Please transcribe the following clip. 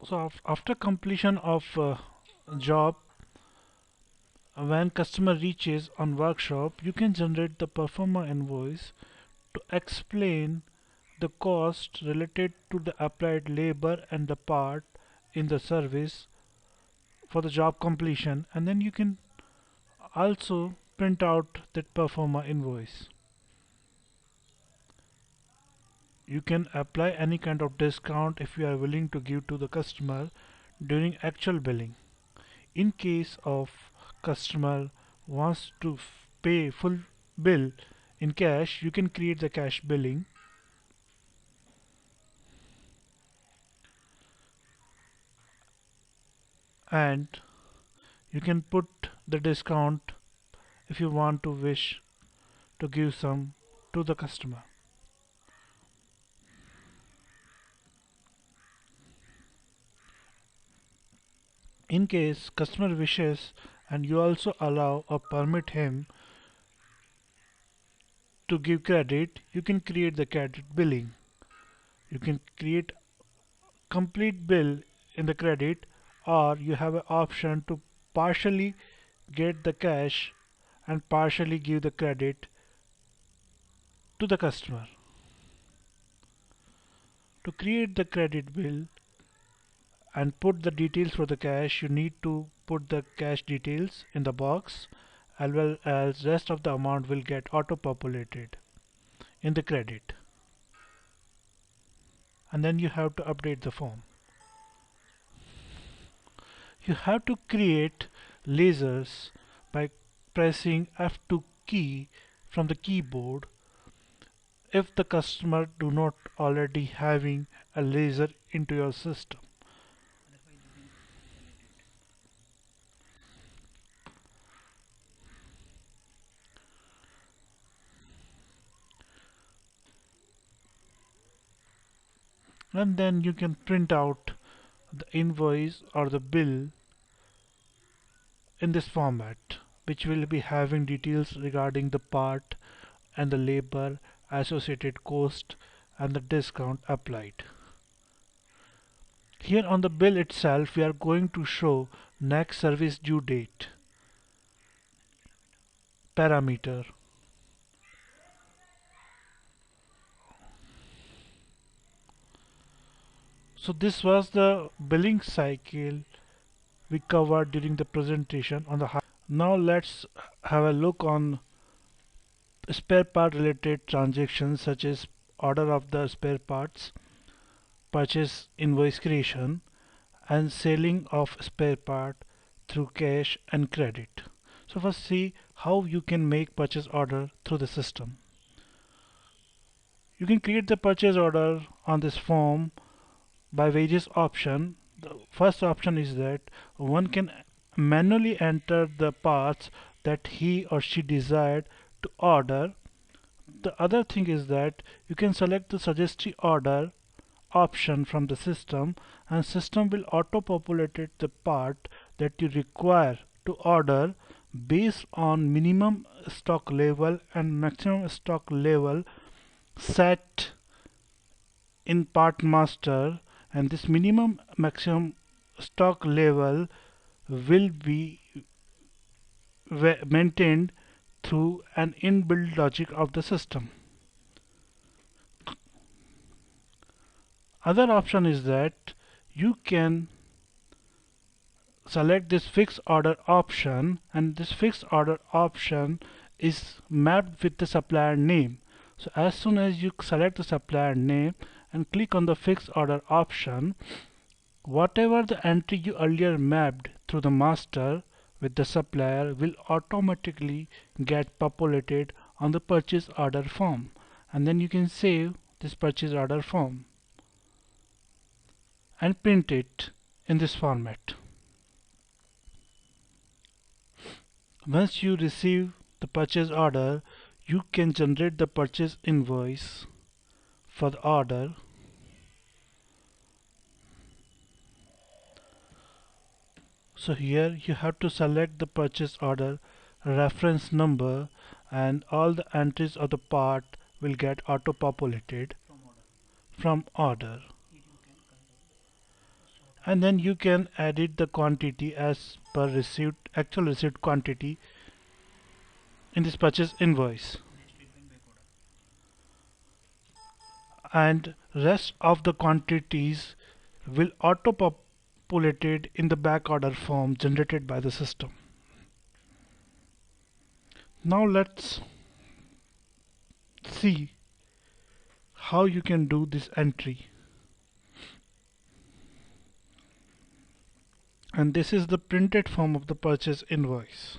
So after completion of job, when customer reaches on workshop, you can generate the performer invoice to explain the cost related to the applied labor and the part in the service for the job completion, and then you can also print out that performer invoice. You can apply any kind of discount if you are willing to give to the customer during actual billing. In case of customer wants to pay full bill in cash, you can create the cash billing, and you can put the discount if you want to wish to give some to the customer. In case customer wishes, and you also allow or permit him to give credit, you can create the credit billing. You can create complete bill in the credit, or you have an option to partially get the cash and partially give the credit to the customer. To create the credit bill and put the details for the cash, you need to put the cash details in the box, as well as rest of the amount will get auto populated in the credit, and then you have to update the form. You have to create lasers by pressing F2 key from the keyboard if the customer do not already having a laser into your system. And then you can print out the invoice or the bill in this format, which will be having details regarding the part and the labor, associated cost, and the discount applied. Here on the bill itself, we are going to show next service due date parameter. So this was the billing cycle we covered during the presentation on the. Now let's have a look on spare part related transactions, such as order of the spare parts, purchase invoice creation, and selling of spare part through cash and credit. So first see how you can make purchase order through the system. You can create the purchase order on this form by various options. The first option is that one can manually enter the parts that he or she desired to order. The other thing is that you can select the suggested order option from the system, and system will auto populate the part that you require to order based on minimum stock level and maximum stock level set in part master, and this minimum maximum stock level will be maintained through an inbuilt logic of the system. Other option is that you can select this fixed order option, and this fixed order option is mapped with the supplier name. So as soon as you select the supplier name and click on the fixed order option, whatever the entry you earlier mapped through the master with the supplier will automatically get populated on the purchase order form, and then you can save this purchase order form and print it in this format. Once you receive the purchase order, you can generate the purchase invoice for the order. So here you have to select the purchase order reference number, and all the entries of the part will get auto populated from order. and then you can edit the quantity as per received actual received quantity in this purchase invoice, and rest of the quantities will auto populated in the back order form generated by the system. Now let's see how you can do this entry. And this is the printed form of the purchase invoice.